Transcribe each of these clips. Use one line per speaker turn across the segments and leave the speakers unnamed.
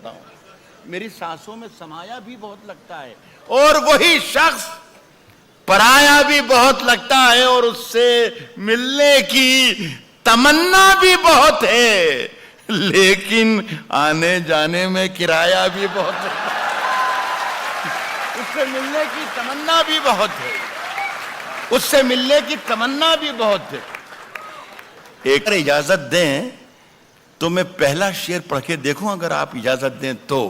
کرتا ہوں, میری سانسوں میں سمایا بھی بہت لگتا ہے, اور وہی شخص پرایا بھی بہت لگتا ہے, اور اس سے ملنے کی تمنا بھی بہت ہے, لیکن آنے جانے میں کرایہ بھی بہت ہے. اس سے ملنے کی تمنا بھی بہت ہے, اس سے ملنے کی تمنا بھی بہت ہے. ایک اجازت دیں تو میں پہلا شعر پڑھ کے دیکھوں, اگر آپ اجازت دیں تو.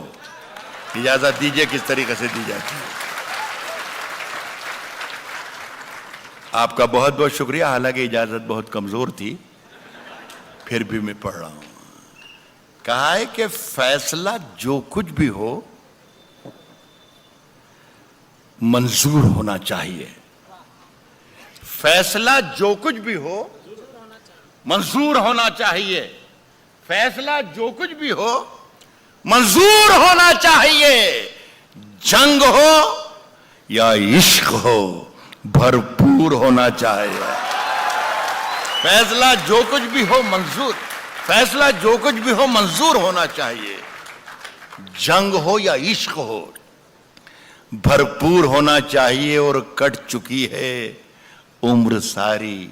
اجازت دیجئے کس طریقے سے دی جاتی ہے. آپ کا بہت بہت شکریہ, حالانکہ اجازت بہت کمزور تھی, پھر بھی میں پڑھ رہا ہوں. کہا ہے کہ فیصلہ جو کچھ بھی ہو منظور ہونا چاہیے. فیصلہ جو کچھ بھی ہو منظور ہونا چاہیے. فیصلہ جو کچھ بھی ہو منظور ہونا چاہیے. جنگ ہو یا عشق ہو بھرپور ہونا چاہیے. فیصلہ جو کچھ بھی ہو منظور, فیصلہ جو کچھ بھی ہو منظور ہونا چاہیے. جنگ ہو یا عشق ہو بھرپور ہونا چاہیے. اور کٹ چکی ہے عمر ساری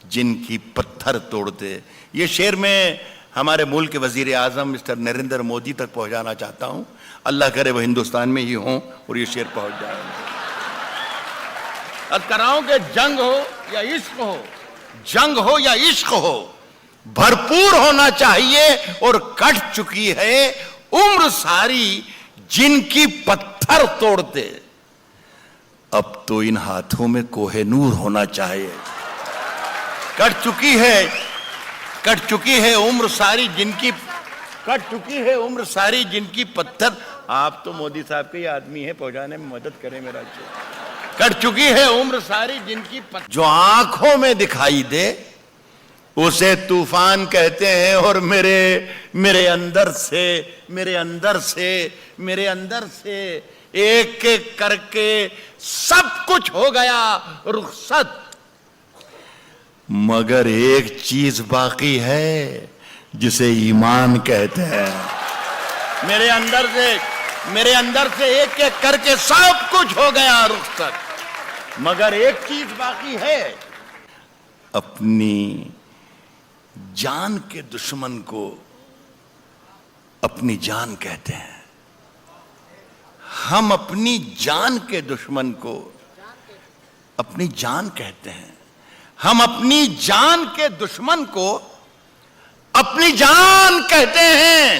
جن کی پتھر توڑتے. یہ شعر میں ہمارے ملک کے وزیر اعظم مسٹر نریندر مودی تک پہنچانا چاہتا ہوں. اللہ کرے وہ ہندوستان میں ہی ہوں اور یہ شعر پہنچ جائے. اب کراؤں کہ جنگ ہو یا عشق ہو, جنگ ہو یا عشق ہو بھرپور ہونا چاہیے. اور کٹ چکی ہے عمر ساری جن کی پتھر توڑتے. اب تو ان ہاتھوں میں کوہ نور ہونا چاہیے. کٹ چکی ہے عمر ساری جن کی, کٹ چکی ہے عمر ساری جن کی پتھر. آپ تو مودی صاحب کے یہ آدمی ہیں, پہنچانے میں مدد کریں میرا. کٹ چکی ہے عمر ساری جن کی پتھر. جو آنکھوں میں دکھائی دے اسے طوفان کہتے ہیں. اور میرے اندر سے ایک ایک کر کے سب کچھ ہو گیا رخصت. مگر ایک چیز باقی ہے جسے ایمان کہتے ہیں. میرے اندر سے ایک ایک کر کے سب کچھ ہو گیا رخصت. مگر ایک چیز باقی ہے. اپنی جان کے دشمن کو اپنی جان کہتے ہیں. ہم اپنی جان کے دشمن کو اپنی جان کہتے ہیں. ہم اپنی جان کے دشمن کو اپنی جان کہتے ہیں.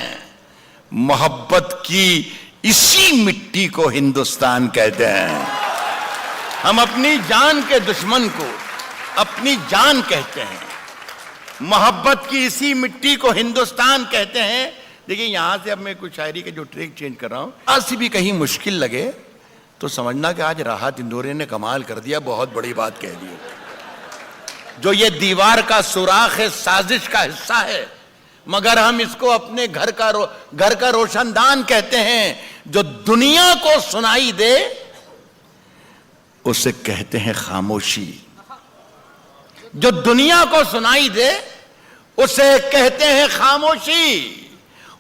محبت کی اسی مٹی کو ہندوستان کہتے ہیں. ہم اپنی جان کے دشمن کو اپنی جان کہتے ہیں. محبت کی اسی مٹی کو ہندوستان کہتے ہیں. دیکھیں یہاں سے اب میں کچھ شاعری کے جو ٹریک چینج کر رہا ہوں, آج سے بھی کہیں مشکل لگے تو سمجھنا کہ آج راحت اندوری نے کمال کر دیا, بہت بڑی بات کہہ دی. جو یہ دیوار کا سوراخ ہے سازش کا حصہ ہے, مگر ہم اس کو اپنے گھر کا روشن دان کہتے ہیں. جو دنیا کو سنائی دے اسے کہتے ہیں خاموشی. جو دنیا کو سنائی دے اسے کہتے ہیں خاموشی.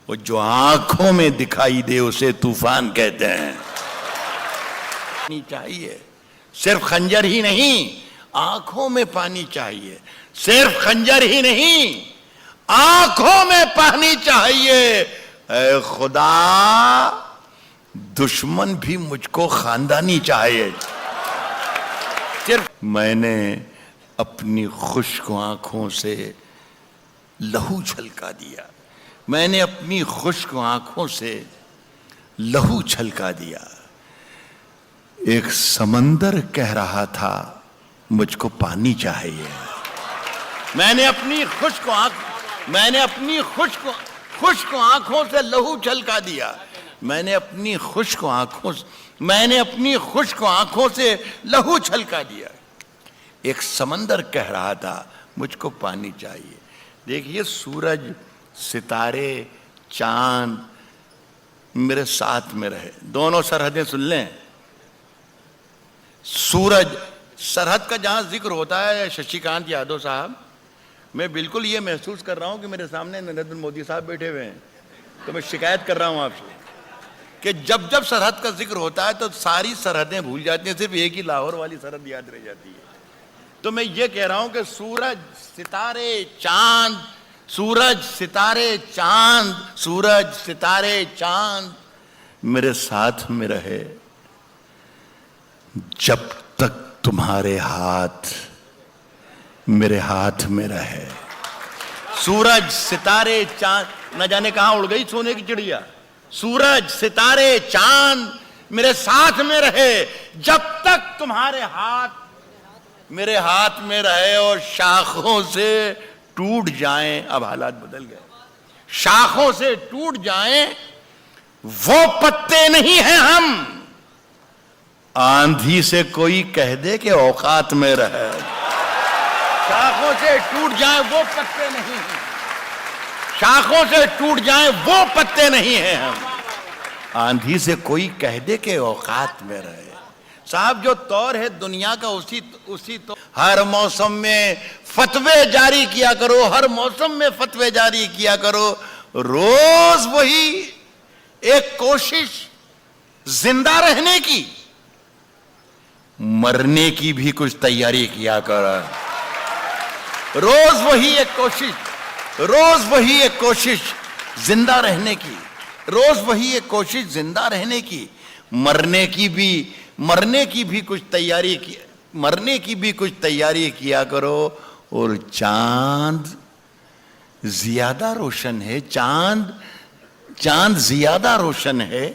اور جو آنکھوں میں دکھائی دے اسے طوفان کہتے ہیں. چاہیے صرف خنجر ہی نہیں, آنکھوں میں پانی چاہیے. صرف خنجر ہی نہیں, آنکھوں میں پانی چاہیے. اے خدا دشمن بھی مجھ کو خاندانی چاہیے. صرف میں نے اپنی خشک آنکھوں سے لہو چھلکا دیا. میں نے اپنی خشک آنکھوں سے لہو چھلکا دیا. ایک سمندر کہہ رہا تھا مجھ کو پانی چاہیے. میں نے اپنی خشک آنکھوں سے لہو چھلکا دیا. میں نے اپنی خشک آنکھوں سے لہو چھلکا دیا. ایک سمندر کہہ رہا تھا مجھ کو پانی چاہیے. دیکھیے سورج, ستارے, چاند میرے ساتھ میں رہے. دونوں سرحدیں سن لیں. سورج سرحد کا جہاں ذکر ہوتا ہے ششی کانت یادو صاحب, میں بالکل یہ محسوس کر رہا ہوں کہ میرے سامنے نریندر مودی صاحب بیٹھے ہوئے ہیں. تو میں شکایت کر رہا ہوں آپ سے کہ جب جب سرحد کا ذکر ہوتا ہے تو ساری سرحدیں بھول جاتی ہیں، صرف ایک ہی لاہور والی سرحد یاد رہ جاتی ہے. تو میں یہ کہہ رہا ہوں کہ سورج ستارے چاند، سورج ستارے چاند، سورج ستارے چاند میرے ساتھ میں رہے جب تک تمہارے ہاتھ میرے ہاتھ میں رہے. سورج ستارے چاند، نہ جانے کہاں اڑ گئی سونے کی چڑیا. سورج ستارے چاند میرے ساتھ میں رہے جب تک تمہارے ہاتھ میرے ہاتھ میں رہے. اور شاخوں سے ٹوٹ جائیں، اب حالات بدل گئے، شاخوں سے ٹوٹ جائیں وہ پتے نہیں ہیں ہم. آندھی سے کوئی کہہ دے کہ اوقات میں رہے. شاخوں سے ٹوٹ جائیں وہ پتے نہیں ہیں، شاخوں سے ٹوٹ جائیں وہ پتے نہیں ہیں ہم. آندھی سے کوئی کہہ دے کہ اوقات میں رہے. صاحب جو طور ہے دنیا کا اسی طور ہر موسم میں فتوے جاری کیا کرو، ہر موسم میں فتوے جاری کیا کرو. روز وہی ایک کوشش زندہ رہنے کی، مرنے کی بھی کچھ تیاری کیا کرو. روز وہی ایک کوشش، روز وہی ایک کوشش زندہ رہنے کی، روز وہی ایک کوشش زندہ رہنے کی. مرنے کی بھی کچھ تیاری کی، مرنے کی بھی کچھ تیاری کیا کرو. اور چاند زیادہ روشن ہے، چاند زیادہ روشن ہے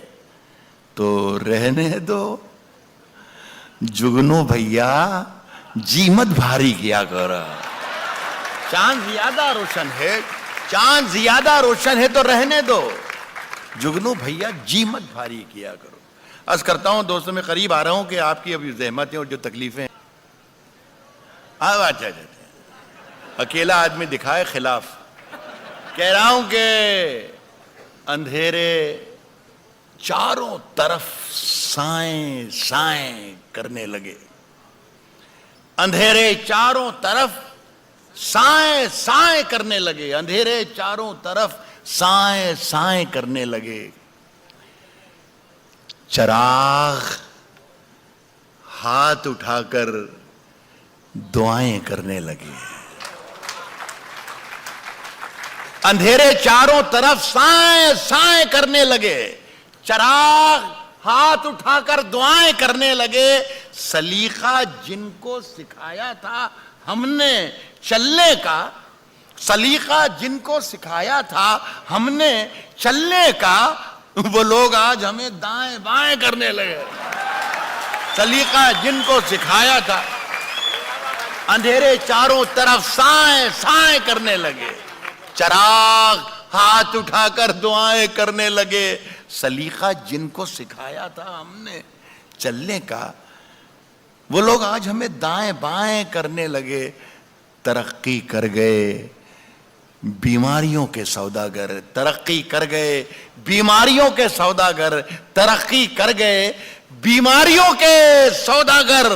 تو رہنے دو. جگنو بھیا جی مت بھاری کیا کرو. چاند زیادہ روشن ہے، چاند زیادہ روشن ہے تو رہنے دو. جگنو بھیا جی مت بھاری کیا کرو. عرض کرتا ہوں دوستوں، میں قریب آ رہا ہوں کہ آپ کی ابھی زحمتیں اور جو تکلیفیں ہیں. اچھا اکیلا آدمی دکھائے خلاف. کہہ رہا ہوں کہ اندھیرے چاروں طرف سائیں سائیں کرنے لگے. اندھیرے چاروں طرف سائیں سائیں کرنے لگے. اندھیرے چاروں طرف سائیں سائیں کرنے لگے. چراغ ہاتھ اٹھا کر دعائیں کرنے لگے. اندھیرے چاروں طرف سائیں سائیں کرنے لگے. چراغ ہاتھ اٹھا کر دعائیں کرنے لگے. سلیقہ جن کو سکھایا تھا ہم نے چلنے کا، سلیقہ جن کو سکھایا تھا ہم نے چلنے کا، وہ لوگ آج ہمیں دائیں بائیں کرنے لگے. سلیقہ جن کو سکھایا تھا، اندھیرے چاروں طرف سائیں سائیں کرنے لگے. چراغ ہاتھ اٹھا کر دعائیں کرنے لگے. سلیقہ جن کو سکھایا تھا ہم نے چلنے کا، وہ لوگ آج ہمیں دائیں بائیں کرنے لگے. ترقی کر گئے بیماریوں کے سوداگر، ترقی کر گئے بیماریوں کے سوداگر، ترقی کر گئے بیماریوں کے سوداگر.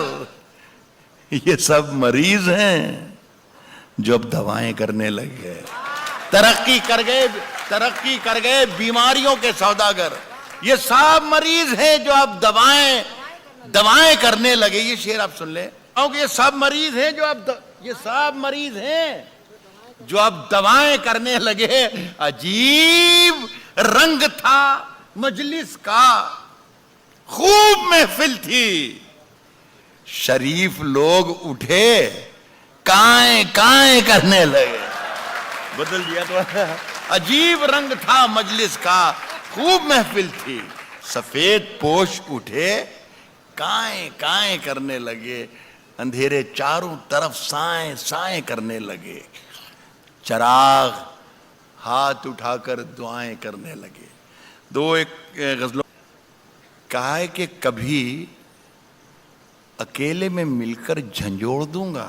یہ سب مریض ہیں جو اب دوائیں کرنے لگے. ترقی کر گئے بیماریوں کے سوداگر. یہ سب مریض ہیں جو اب دوائیں کرنے لگے. یہ شعر آپ سن لیں کیونکہ یہ سب مریض ہیں جو اب دوائیں کرنے لگے. عجیب رنگ تھا مجلس کا، خوب محفل تھی، شریف لوگ اٹھے کائیں کائیں کرنے لگے. بدل دیا تو عجیب رنگ تھا مجلس کا، خوب محفل تھی، سفید پوش اٹھے کائیں کائیں کرنے لگے. اندھیرے چاروں طرف سائیں سائیں کرنے لگے. چراغ ہاتھ اٹھا کر دعائیں کرنے لگے. ایک غزلوں کہا ہے کہ کبھی اکیلے میں مل کر جھنجھوڑ دوں گا،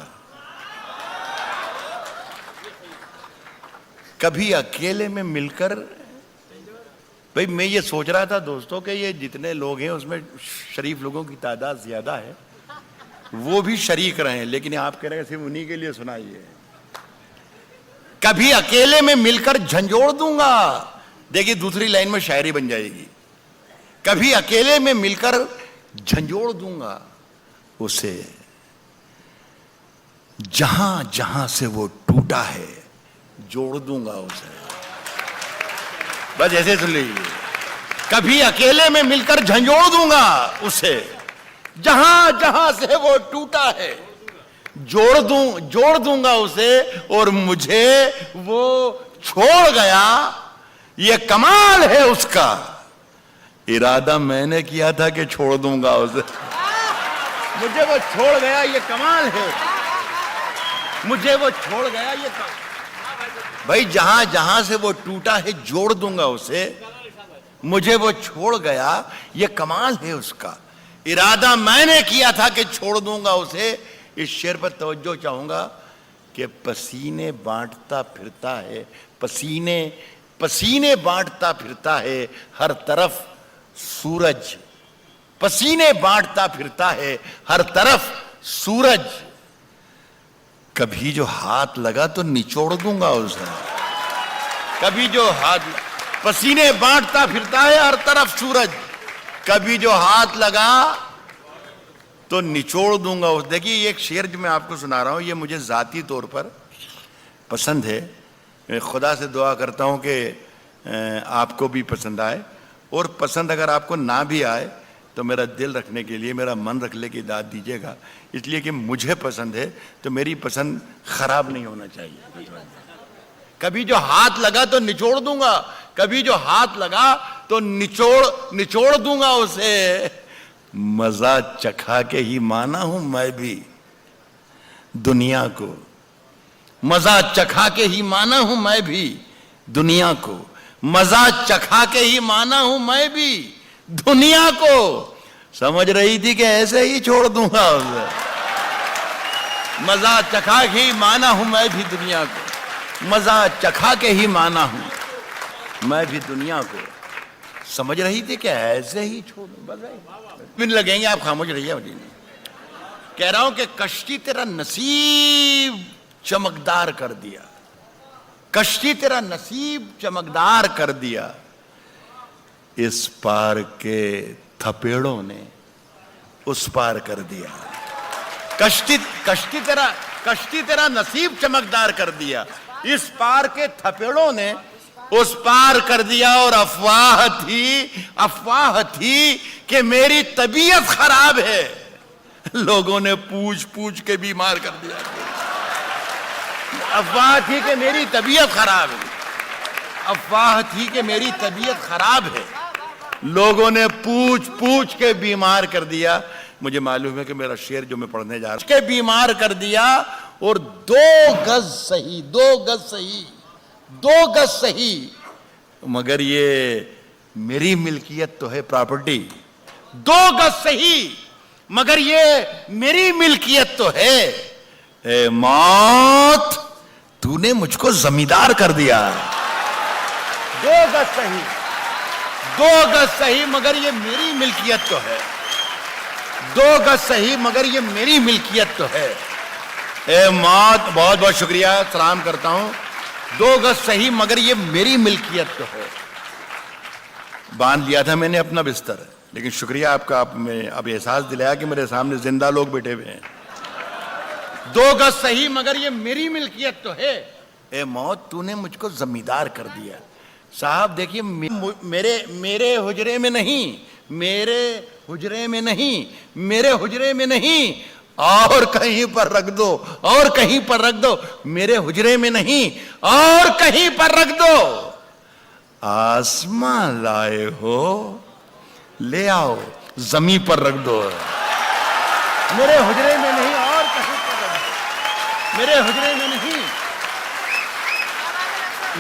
کبھی اکیلے میں مل کر. بھئی میں یہ سوچ رہا تھا دوستوں کہ یہ جتنے لوگ ہیں اس میں شریف لوگوں کی تعداد زیادہ ہے، وہ بھی شریک رہیں، لیکن آپ کہہ رہے ہیں صرف انہی کے لیے سنائیے. کبھی اکیلے میں مل کر جھنجھوڑ دوں گا، دیکھیے دوسری لائن میں شاعری بن جائے گی. کبھی اکیلے میں مل کر جھنجھوڑ دوں گا اسے، جہاں جہاں سے وہ ٹوٹا ہے جوڑ دوں گا اسے. بس ایسے سن لیجیے. کبھی اکیلے میں مل کر جھنجھوڑ دوں گا اسے، جہاں جہاں سے وہ ٹوٹا ہے جوڑ دوں گا اسے، اور مجھے وہ چھوڑ گیا یہ کمال ہے اس کا. ارادہ میں نے کیا تھا کہ چھوڑ دوں گا اسے، مجھے وہ چھوڑ گیا یہ کمال ہے، مجھے وہ چھوڑ گیا یہ کمال. بھائی جہاں جہاں سے وہ ٹوٹا ہے جوڑ دوں گا اسے، مجھے وہ چھوڑ گیا یہ کمال ہے اس کا. ارادہ میں نے کیا تھا کہ چھوڑ دوں گا اسے. اس شعر پر توجہ چاہوں گا کہ پسینے بانٹتا پھرتا ہے، پسینے بانٹتا پھرتا ہے ہر طرف سورج، پسینے بانٹتا پھرتا ہے ہر طرف سورج. کبھی جو ہاتھ لگا تو نچوڑ دوں گا اسے. کبھی جو ہاتھ، پسینے بانٹتا پھرتا ہے ہر طرف سورج، کبھی جو ہاتھ لگا تو نچوڑ دوں گا اس. دیکھیے یہ ایک شعر جو میں آپ کو سنا رہا ہوں یہ مجھے ذاتی طور پر پسند ہے. میں خدا سے دعا کرتا ہوں کہ آپ کو بھی پسند آئے، اور پسند اگر آپ کو نہ بھی آئے تو میرا دل رکھنے کے لیے، میرا من رکھنے کی داد دیجیے گا، اس لیے کہ مجھے پسند ہے تو میری پسند خراب نہیں ہونا چاہیے. کبھی جو ہاتھ لگا تو نچوڑ دوں گا، کبھی جو ہاتھ لگا تو نچوڑ دوں گا اسے. مزہ چکھا کے ہی مانا ہوں میں بھی دنیا کو، مزہ چکھا کے ہی مانا ہوں میں بھی دنیا کو، مزہ چکھا کے ہی مانا ہوں میں بھی دنیا کو. سمجھ رہی تھی کہ ایسے ہی چھوڑ دوں گا اسے. مزہ چکھا کے ہی مانا ہوں میں بھی دنیا کو، مزہ چکھا کے ہی مانا ہوں میں بھی دنیا کو. سمجھ رہی تھی کہ ایسے ہی چھوڑ دوں. بن لگیں گے آپ خاموش رہیے. کہہ رہا ہوں کہ کشتی تیرا نصیب چمکدار کر دیا، کشتی تیرا نصیب چمکدار کر دیا. اس پار کے تھپیڑوں نے اس پار کر دیا. کشتی تیرا نصیب چمکدار کر دیا، اس پار کے تھپیڑوں نے اس پار کر دیا. اور افواہ تھی کہ میری طبیعت خراب ہے، لوگوں نے پوچھ کے بیمار کر دیا. افواہ تھی کہ میری طبیعت خراب ہے، افواہ تھی کہ میری طبیعت خراب ہے، لوگوں نے پوچھ کے بیمار کر دیا. مجھے معلوم ہے کہ میرا شعر جو میں پڑھنے جا رہا ہوں کہ بیمار کر دیا. اور 2 گز صحیح مگر یہ میری ملکیت تو ہے پراپرٹی. 2 گز صحیح مگر یہ میری ملکیت تو ہے. اے موت تو نے مجھ کو زمیندار کر دیا. 2 گز صحیح مگر یہ میری ملکیت تو ہے. 2 گز صحیح مگر یہ میری ملکیت تو ہے. اے موت بہت بہت شکریہ، سلام کرتا ہوں. 2 گز صحیح مگر یہ میری ملکیت تو ہے. باندھ لیا تھا میں نے اپنا بستر، لیکن شکریہ آپ کا، آپ میں اب احساس دلایا کہ میرے سامنے زندہ لوگ بیٹھے ہوئے ہیں. 2 گز صحیح مگر یہ میری ملکیت تو ہے. اے موت تو نے مجھ کو زمیندار کر دیا. صاحب دیکھیے میرے حجرے میں نہیں، میرے حجرے میں نہیں، اور کہیں پر رکھ دو، اور کہیں پر رکھ دو. میرے حجرے میں نہیں اور کہیں پر رکھ دو. آسماں لائے ہو لے آؤ زمین پر رکھ دو. میرے حجرے میں نہیں اور کہیں پر رکھ دو. میرے حجرے میں نہیں،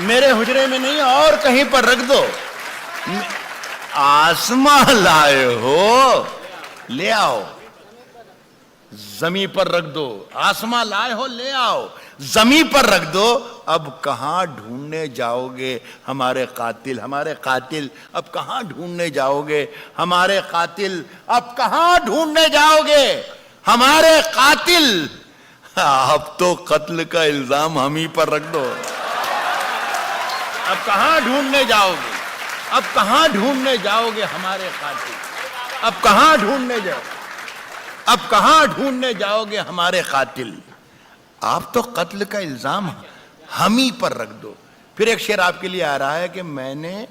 میرے حجرے میں نہیں اور کہیں پر رکھ دو. آسماں لائے ہو لے آؤ زمین پر رکھ دو. آسماں لائے ہو لے آؤ زمین پر رکھ دو. اب کہاں ڈھونڈنے جاؤ گے ہمارے قاتل اب کہاں ڈھونڈنے جاؤ گے ہمارے قاتل اب کہاں ڈھونڈنے جاؤ گے ہمارے قاتل. اب تو قتل کا الزام ہم ہی پر رکھ دو. اب کہاں ڈھونڈنے جاؤ گے اب کہاں ڈھونڈنے جاؤ گے ہمارے قاتل؟ اب کہاں ڈھونڈنے جاؤ؟ اب کہاں ڈھونڈنے جاؤ گے ہمارے قاتل؟ آپ تو قتل کا الزام ہم ہی پر رکھ دو۔ پھر ایک شعر آپ کے لیے آ رہا ہے کہ میں نے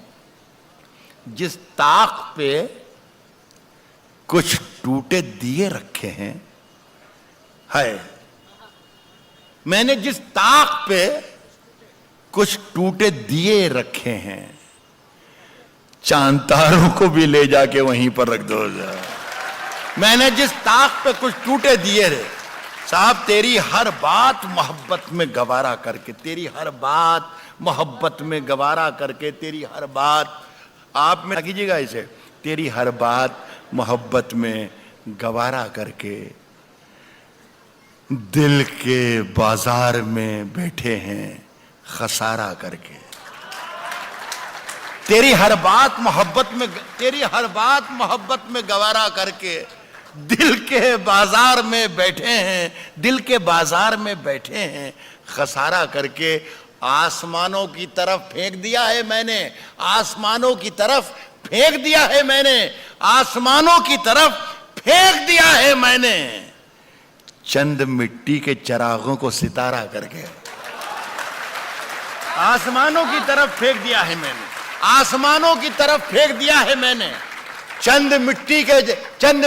جس طاق پہ کچھ ٹوٹے دیے رکھے ہیں، ہے میں نے جس طاق پہ کچھ ٹوٹے دیے رکھے ہیں، چاند تاروں کو بھی لے جا کے وہیں پر رکھ دو۔ میں نے جس طاق پہ کچھ ٹوٹے دیے رہے، صاحب تیری ہر بات محبت میں گوارا کر کے، تیری ہر بات محبت میں گوارا کر کے، تیری ہر بات، آپ میں کیجیے گا اسے، تیری ہر بات محبت میں گوارا کر کے دل کے بازار میں بیٹھے ہیں خسارہ کر کے۔ تیری ہر بات محبت میں، تیری ہر بات محبت میں گوارا کر کے دل کے بازار میں بیٹھے ہیں، دل کے بازار میں بیٹھے ہیں خسارہ کر کے۔ آسمانوں کی طرف پھینک دیا ہے میں نے، آسمانوں کی طرف پھینک دیا ہے میں نے، آسمانوں کی طرف پھینک دیا ہے میں نے، چند مٹی کے چراغوں کو ستارہ کر کے۔ آسمانوں کی طرف پھینک دیا ہے میں نے، آسمانوں کی طرف پھینک دیا ہے میں نے، چند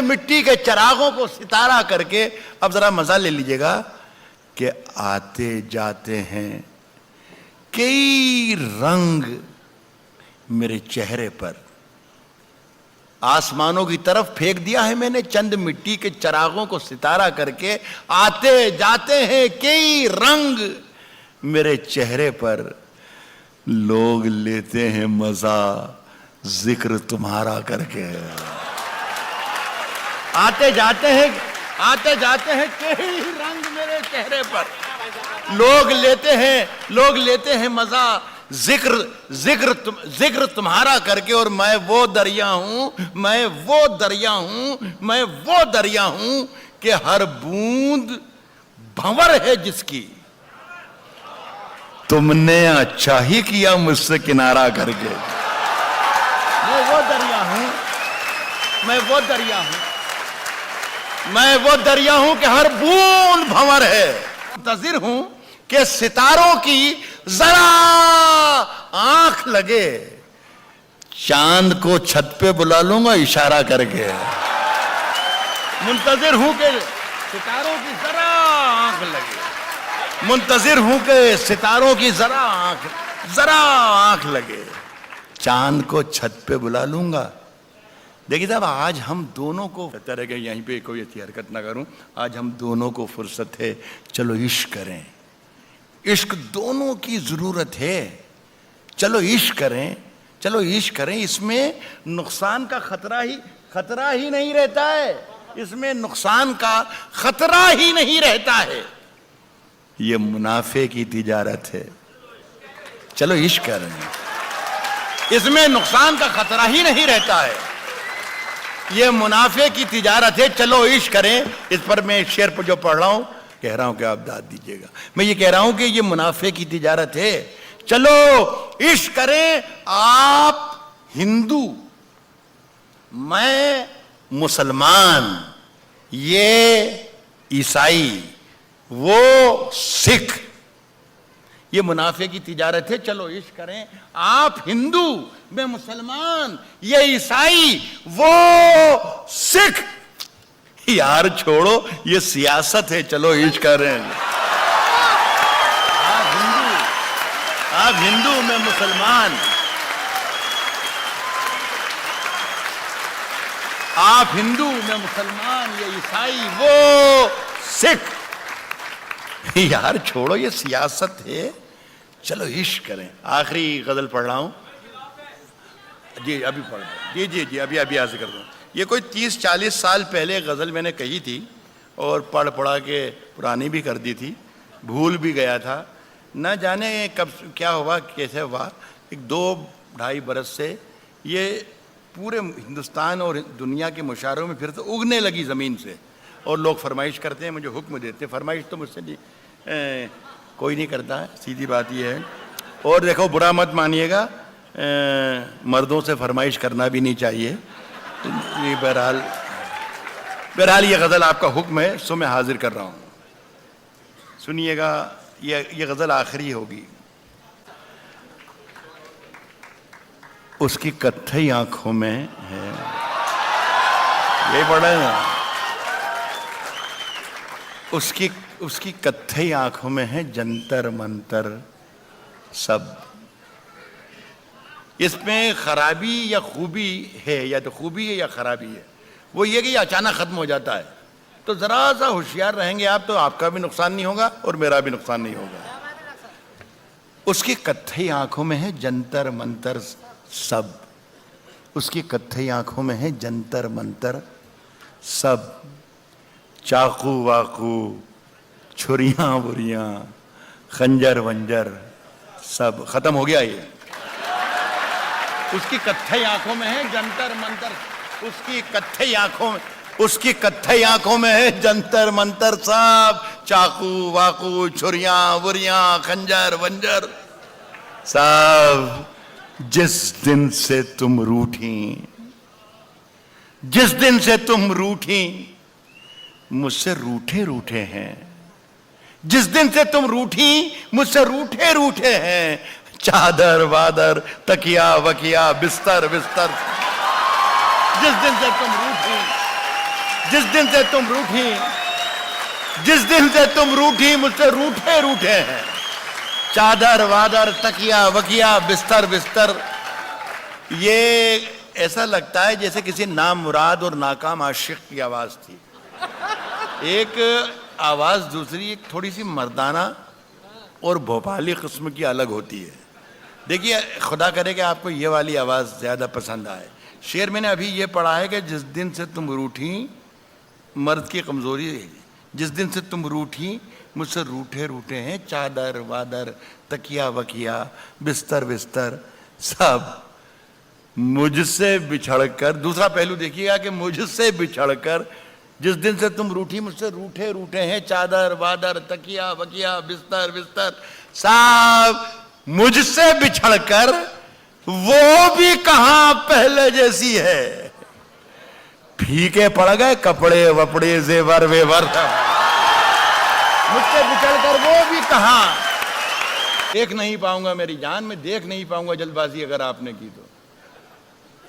مٹی کے چراغوں کو ستارہ کر کے۔ اب ذرا مزہ لے لیجئے گا کہ آتے جاتے ہیں کئی رنگ میرے چہرے پر۔ آسمانوں کی طرف پھینک دیا ہے میں نے چند مٹی کے چراغوں کو ستارہ کر کے، آتے جاتے ہیں کئی رنگ میرے چہرے پر، لوگ لیتے ہیں مزہ ذکر تمہارا کر کے۔ آتے جاتے ہیں کئی رنگ میرے چہرے پر، لوگ لیتے ہیں مزہ ذکر تمہارا کر کے، اور میں وہ دریا ہوں کہ ہر بوند بھنور ہے جس کی، تم نے اچھا ہی کیا مجھ سے کنارہ کر کے۔ میں وہ دریا ہوں کہ ہر بوند بھنور ہے، منتظر ہوں کہ ستاروں کی ذرا آنکھ لگے، چاند کو چھت پہ بلا لوں گا اشارہ کر کے۔ منتظر ہوں کہ ستاروں کی ذرا آنکھ لگے، منتظر ہوں کہ ستاروں کی ذرا آنکھ لگے، چاند کو چھت پہ بلا لوں گا۔ دیکھیے صاحب، آج ہم دونوں کو کہتا رہے کہ یہیں پہ کوئی ایسی حرکت نہ کروں، آج ہم دونوں کو فرصت ہے، چلو عشق کریں، عشق دونوں کی ضرورت ہے، چلو عشق کریں، اس میں نقصان کا خطرہ ہی نہیں رہتا ہے، اس میں نقصان کا خطرہ ہی نہیں رہتا ہے، یہ منافع کی تجارت ہے، چلو عشق کریں، اس میں نقصان کا خطرہ ہی نہیں رہتا ہے، یہ منافع کی تجارت ہے، چلو عشق کریں۔ اس پر میں شعر پر جو پڑھ رہا ہوں کہہ رہا ہوں کہ آپ داد دیجئے گا، میں یہ کہہ رہا ہوں کہ یہ منافع کی تجارت ہے، چلو عشق کریں۔ آپ ہندو، میں مسلمان، یہ عیسائی، وہ سکھ، یہ منافع کی تجارت ہے، چلو عشق کریں۔ آپ ہندو، میں مسلمان، یہ عیسائی، وہ سکھ، یار چھوڑو یہ سیاست ہے، چلو عشق کریں۔ آپ ہندو، میں مسلمان، آپ ہندو، میں مسلمان، یہ عیسائی، وہ سکھ، یار چھوڑو یہ سیاست ہے، چلو عشق کریں۔ آخری غزل پڑھ رہا ہوں، جی ابھی پڑھ رہا ہوں، جی ابھی عرض کر دوں۔ یہ کوئی 30-40 سال پہلے غزل میں نے کہی تھی، اور پڑھا کے پرانی بھی کر دی تھی، بھول بھی گیا تھا، نہ جانے کب کیا ہوا، کیسے ہوا۔ ایک 2-2.5 برس سے یہ پورے ہندوستان اور دنیا کے مشاعروں میں پھر تو اگنے لگی زمین سے، اور لوگ فرمائش کرتے ہیں، مجھے حکم دیتے ہیں، فرمائش تو مجھ سے کوئی نہیں کرتا ہے، سیدھی بات یہ ہے۔ اور دیکھو برا مت مانیے گا، مردوں سے فرمائش کرنا بھی نہیں چاہیے. بہرحال یہ غزل آپ کا حکم ہے، سو میں حاضر کر رہا ہوں. سنیے گا، یہ غزل آخری ہوگی. اس کی کتھئی آنکھوں میں ہے، یہی پڑھا ہے نا، اس کی کتھئی آنکھوں میں ہے جنتر منتر سب. اس میں خرابی یا خوبی ہے، یا تو خوبی ہے یا خرابی ہے. وہ یہ کہ یہ اچانک ختم ہو جاتا ہے، تو ذرا سا ہوشیار رہیں گے آپ تو آپ کا بھی نقصان نہیں ہوگا اور میرا بھی نقصان نہیں ہوگا. اس کی کتھئی آنکھوں میں ہے جنتر منتر سب. اس کی کتھئی آنکھوں میں ہے جنتر منتر سب. چاقو واقو، چھریاں بریاں، خنجر ونجر سب. ختم ہو گیا یہ. اس کی کتھئی آنکھوں میں ہے جنتر منتر، اس کی کتھئی آنکھوں میں ہے جنتر منتر سب. چاقو واقو، چھریاں بریاں، خنجر ونجر سب. جس دن سے تم روٹھیں مجھ سے روٹھے ہیں. جس دن سے تم روٹھیں مجھ سے روٹھے ہیں. چادر وادر تکیا وکیا بستر. جس دن سے تم روٹھی مجھ سے روٹھے ہیں. چادر وادر تکیا وکیا بستر. یہ ایسا لگتا ہے جیسے کسی نامراد اور ناکام عاشق کی آواز تھی. ایک آواز دوسری ایک تھوڑی سی مردانہ اور بھوپالی قسم کی الگ ہوتی ہے. دیکھیے، خدا کرے کہ آپ کو یہ والی آواز زیادہ پسند آئے. شعر میں نے ابھی یہ پڑھا ہے کہ جس دن سے تم روٹھی، مرد کی کمزوری ہے، جس دن سے تم روٹھی مجھ سے روٹھے ہیں. چادر وادر تکیا وکیا بستر سب. مجھ سے بچھڑ کر، دوسرا پہلو دیکھیے گا کہ مجھ سے بچھڑ کر، جس دن سے تم روٹھی مجھ سے روٹھے ہیں. چادر وادر تکیا وکیا بستر سب. مجھ سے بچھڑ کر وہ بھی کہاں پہلے جیسی ہے. پھیکے پڑ گئے کپڑے وپڑے زیور ویور. مجھ سے بچھڑ کر وہ بھی کہاں. دیکھ نہیں پاؤں گا میری جان، میں دیکھ نہیں پاؤں گا جلد بازی اگر آپ نے کی تو.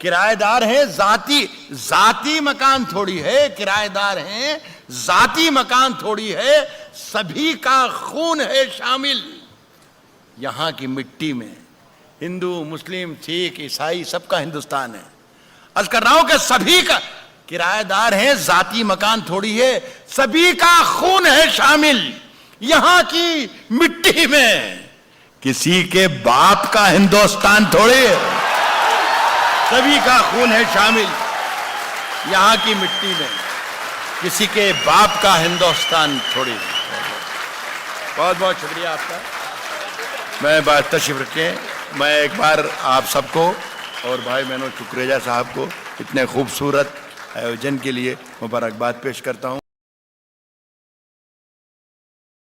کرایہ دار ہے ذاتی مکان تھوڑی ہے. کرایہ دار ہیں ذاتی مکان تھوڑی ہے. سبھی کا خون ہے شامل یہاں کی مٹی میں. ہندو مسلم سکھ عیسائی سب کا ہندوستان ہے. عرض کر رہا ہوں کہ سبھی کا کرایہ دار ہیں ذاتی مکان تھوڑی ہے. سبھی کا خون ہے شامل یہاں کی مٹی میں. کسی کے باپ کا ہندوستان تھوڑی ہے. سبھی کا خون ہے شامل یہاں کی مٹی میں. کسی کے باپ کا ہندوستان تھوڑی ہے. بہت بہت شکریہ آپ کا. میں بات تشریف رکھیں. میں ایک بار آپ سب کو اور بھائی بہنوں چکریجا صاحب کو اتنے خوبصورت آیوجن کے لیے مبارکباد پیش کرتا ہوں.